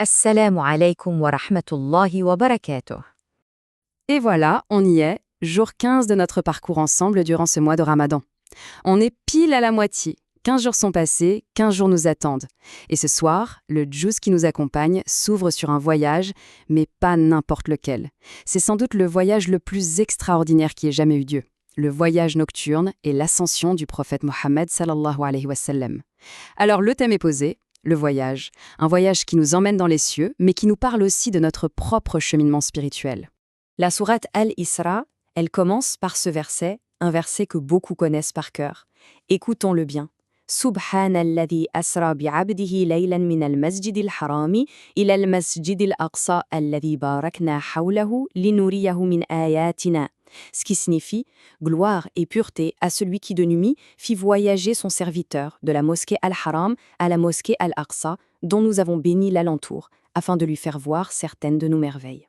Assalamu alaikum wa rahmatullahi wa barakatuh. Et voilà, on y est, jour 15 de notre parcours ensemble durant ce mois de Ramadan. On est pile à la moitié. 15 jours sont passés, 15 jours nous attendent. Et ce soir, le juice qui nous accompagne s'ouvre sur un voyage, mais pas n'importe lequel. C'est sans doute le voyage le plus extraordinaire qui ait jamais eu lieu. Le voyage nocturne et l'ascension du prophète Mohammed sallallahu alayhi wa sallam. Alors le thème est posé, le voyage. Un voyage qui nous emmène dans les cieux, mais qui nous parle aussi de notre propre cheminement spirituel. La sourate Al-Isra, elle commence par ce verset, un verset que beaucoup connaissent par cœur. Écoutons-le bien. Subhanalladhi asra bi'abdihi laylan min al-masjid al-harami ila al-masjid al-aqsa alladhi barakna hawlahu linuriyahu min ayatina. Ce qui signifie « Gloire et pureté à celui qui de nuit fit voyager son serviteur de la mosquée Al-Haram à la mosquée Al-Aqsa, dont nous avons béni l'alentour, afin de lui faire voir certaines de nos merveilles. »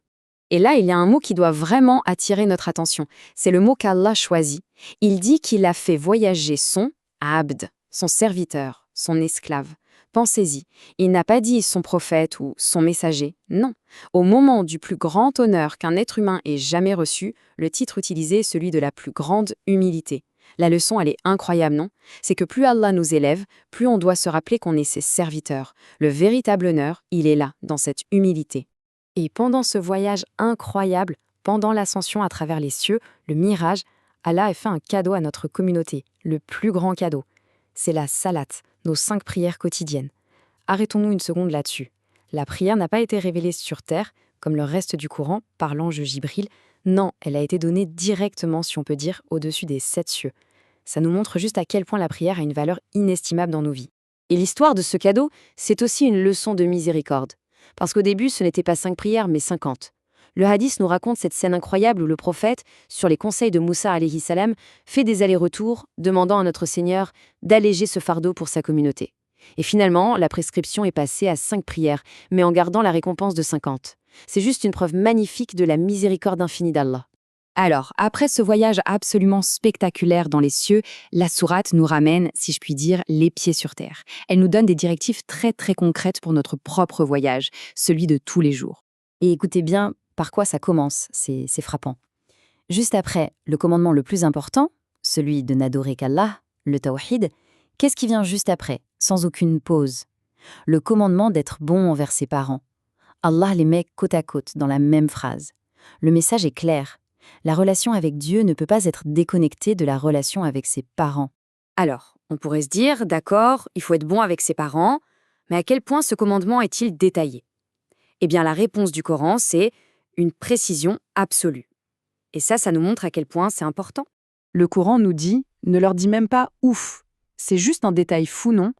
Et là, il y a un mot qui doit vraiment attirer notre attention. C'est le mot qu'Allah choisit. Il dit qu'il a fait voyager son abd, son serviteur, son esclave. Pensez-y, il n'a pas dit son prophète ou son messager, non. Au moment du plus grand honneur qu'un être humain ait jamais reçu, le titre utilisé est celui de la plus grande humilité. La leçon, elle est incroyable, non? C'est que plus Allah nous élève, plus on doit se rappeler qu'on est ses serviteurs. Le véritable honneur, il est là, dans cette humilité. Et pendant ce voyage incroyable, pendant l'ascension à travers les cieux, le mirage, Allah a fait un cadeau à notre communauté, le plus grand cadeau. C'est la salat, nos 5 prières quotidiennes. Arrêtons-nous une seconde là-dessus. La prière n'a pas été révélée sur terre, comme le reste du Coran, par l'ange Jibril. Non, elle a été donnée directement, si on peut dire, au-dessus des 7 cieux. Ça nous montre juste à quel point la prière a une valeur inestimable dans nos vies. Et l'histoire de ce cadeau, c'est aussi une leçon de miséricorde. Parce qu'au début, ce n'était pas 5 prières, mais 50. Le hadith nous raconte cette scène incroyable où le prophète, sur les conseils de Moussa alayhi salam, fait des allers-retours, demandant à notre Seigneur d'alléger ce fardeau pour sa communauté. Et finalement, la prescription est passée à 5 prières, mais en gardant la récompense de 50. C'est juste une preuve magnifique de la miséricorde infinie d'Allah. Alors, après ce voyage absolument spectaculaire dans les cieux, la sourate nous ramène, si je puis dire, les pieds sur terre. Elle nous donne des directives très très concrètes pour notre propre voyage, celui de tous les jours. Et écoutez bien par quoi ça commence, c'est frappant. Juste après le commandement le plus important, celui de n'adorer qu'Allah, le tawhid, qu'est-ce qui vient juste après, sans aucune pause? Le commandement d'être bon envers ses parents. Allah les met côte à côte dans la même phrase. Le message est clair. La relation avec Dieu ne peut pas être déconnectée de la relation avec ses parents. Alors, on pourrait se dire, d'accord, il faut être bon avec ses parents, mais à quel point ce commandement est-il détaillé? Eh bien, la réponse du Coran, c'est une précision absolue. Et ça nous montre à quel point c'est important. Le Coran nous dit « ne leur dis même pas « ouf ». C'est juste un détail fou, non?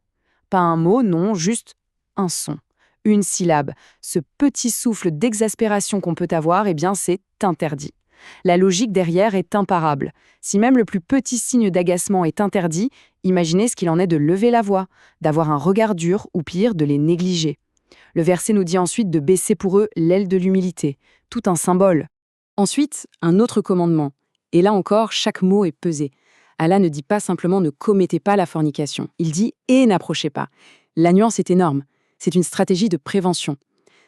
Pas un mot, non, juste un son. Une syllabe. Ce petit souffle d'exaspération qu'on peut avoir, eh bien, c'est interdit. La logique derrière est imparable. Si même le plus petit signe d'agacement est interdit, imaginez ce qu'il en est de lever la voix, d'avoir un regard dur ou pire, de les négliger. Le verset nous dit ensuite de baisser pour eux l'aile de l'humilité, tout un symbole. Ensuite, un autre commandement. Et là encore, chaque mot est pesé. Allah ne dit pas simplement ne commettez pas la fornication. Il dit et n'approchez pas. La nuance est énorme. C'est une stratégie de prévention.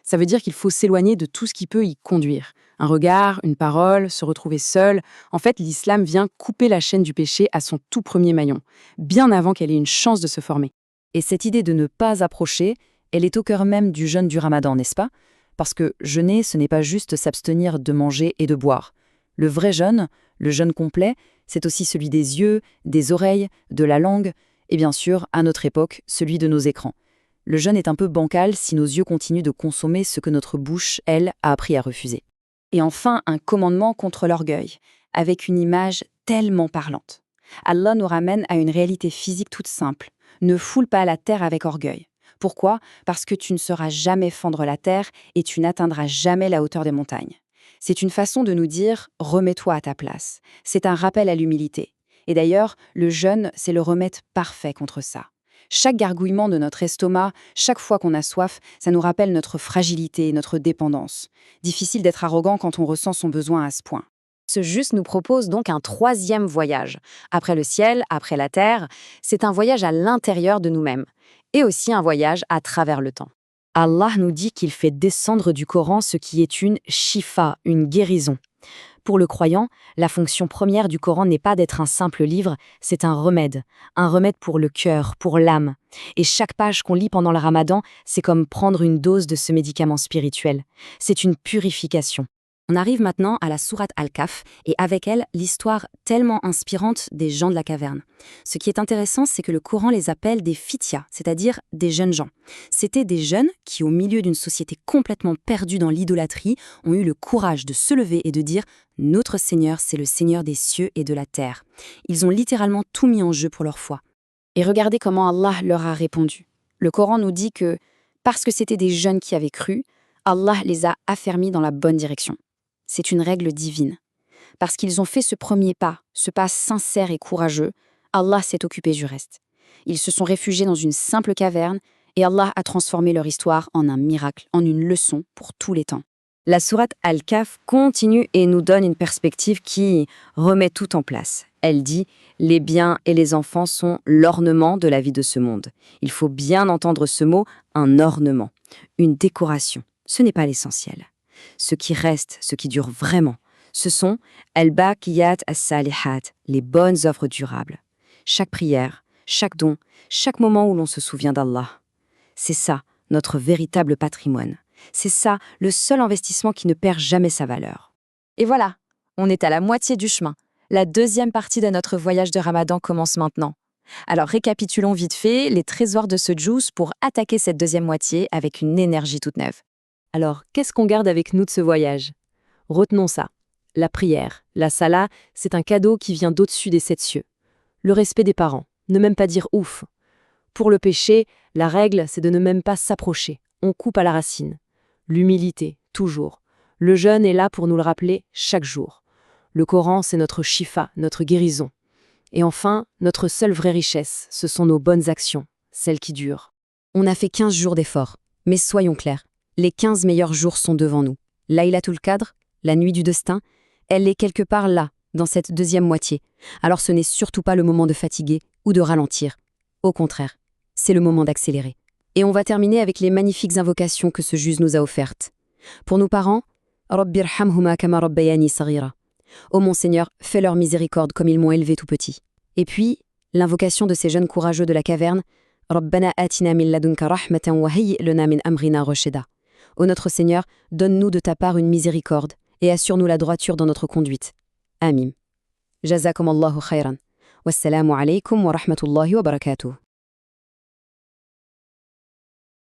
Ça veut dire qu'il faut s'éloigner de tout ce qui peut y conduire. Un regard, une parole, se retrouver seul. En fait, l'islam vient couper la chaîne du péché à son tout premier maillon, bien avant qu'elle ait une chance de se former. Et cette idée de ne pas approcher, elle est au cœur même du jeûne du Ramadan, n'est-ce pas? Parce que jeûner, ce n'est pas juste s'abstenir de manger et de boire. Le vrai jeûne, le jeûne complet, c'est aussi celui des yeux, des oreilles, de la langue, et bien sûr, à notre époque, celui de nos écrans. Le jeûne est un peu bancal si nos yeux continuent de consommer ce que notre bouche, elle, a appris à refuser. Et enfin, un commandement contre l'orgueil, avec une image tellement parlante. Allah nous ramène à une réalité physique toute simple. Ne foule pas la terre avec orgueil. Pourquoi? Parce que tu ne sauras jamais fendre la terre et tu n'atteindras jamais la hauteur des montagnes. C'est une façon de nous dire « remets-toi à ta place ». C'est un rappel à l'humilité. Et d'ailleurs, le jeûne, c'est le remède parfait contre ça. Chaque gargouillement de notre estomac, chaque fois qu'on a soif, ça nous rappelle notre fragilité, notre dépendance. Difficile d'être arrogant quand on ressent son besoin à ce point. Ce juste nous propose donc un 3e voyage. Après le ciel, après la terre, c'est un voyage à l'intérieur de nous-mêmes. Et aussi un voyage à travers le temps. Allah nous dit qu'il fait descendre du Coran ce qui est une shifa, une guérison. Pour le croyant, la fonction première du Coran n'est pas d'être un simple livre, c'est un remède pour le cœur, pour l'âme. Et chaque page qu'on lit pendant le Ramadan, c'est comme prendre une dose de ce médicament spirituel. C'est une purification. On arrive maintenant à la sourate Al-Kahf et avec elle, l'histoire tellement inspirante des gens de la caverne. Ce qui est intéressant, c'est que le Coran les appelle des fitya, c'est-à-dire des jeunes gens. C'était des jeunes qui, au milieu d'une société complètement perdue dans l'idolâtrie, ont eu le courage de se lever et de dire « Notre Seigneur, c'est le Seigneur des cieux et de la terre ». Ils ont littéralement tout mis en jeu pour leur foi. Et regardez comment Allah leur a répondu. Le Coran nous dit que, parce que c'était des jeunes qui avaient cru, Allah les a affermis dans la bonne direction. C'est une règle divine. Parce qu'ils ont fait ce premier pas, ce pas sincère et courageux, Allah s'est occupé du reste. Ils se sont réfugiés dans une simple caverne et Allah a transformé leur histoire en un miracle, en une leçon pour tous les temps. La sourate Al-Kahf continue et nous donne une perspective qui remet tout en place. Elle dit « Les biens et les enfants sont l'ornement de la vie de ce monde ». Il faut bien entendre ce mot, un ornement, une décoration. Ce n'est pas l'essentiel. Ce qui reste, ce qui dure vraiment, ce sont al-baqiyat as-salihat, les bonnes œuvres durables. Chaque prière, chaque don, chaque moment où l'on se souvient d'Allah. C'est ça, notre véritable patrimoine. C'est ça, le seul investissement qui ne perd jamais sa valeur. Et voilà, on est à la moitié du chemin. La deuxième partie de notre voyage de Ramadan commence maintenant. Alors récapitulons vite fait les trésors de ce juice pour attaquer cette deuxième moitié avec une énergie toute neuve. Alors, qu'est-ce qu'on garde avec nous de ce voyage? Retenons ça. La prière, la salat, c'est un cadeau qui vient d'au-dessus des 7 cieux. Le respect des parents, ne même pas dire ouf. Pour le péché, la règle, c'est de ne même pas s'approcher. On coupe à la racine. L'humilité, toujours. Le jeûne est là pour nous le rappeler chaque jour. Le Coran, c'est notre shifa, notre guérison. Et enfin, notre seule vraie richesse, ce sont nos bonnes actions, celles qui durent. On a fait 15 jours d'efforts, mais soyons clairs. Les 15 meilleurs jours sont devant nous. Laylatul Qadr, la nuit du destin, elle est quelque part là, dans cette deuxième moitié. Alors ce n'est surtout pas le moment de fatiguer ou de ralentir. Au contraire, c'est le moment d'accélérer. Et on va terminer avec les magnifiques invocations que ce juge nous a offertes. Pour nos parents, Rabbi irhamhuma kama rabbayani saghira. Ô mon Seigneur, fais leur miséricorde comme ils m'ont élevé tout petit. Et puis, l'invocation de ces jeunes courageux de la caverne, Rabbana atina min ladunka rahmatan wa hayyi' lana min amrina rashida. Ô notre Seigneur, donne-nous de ta part une miséricorde et assure-nous la droiture dans notre conduite. Amin. Jazakum Allahu khayran. Wassalamu alaykum wa rahmatullahi wa barakatuh.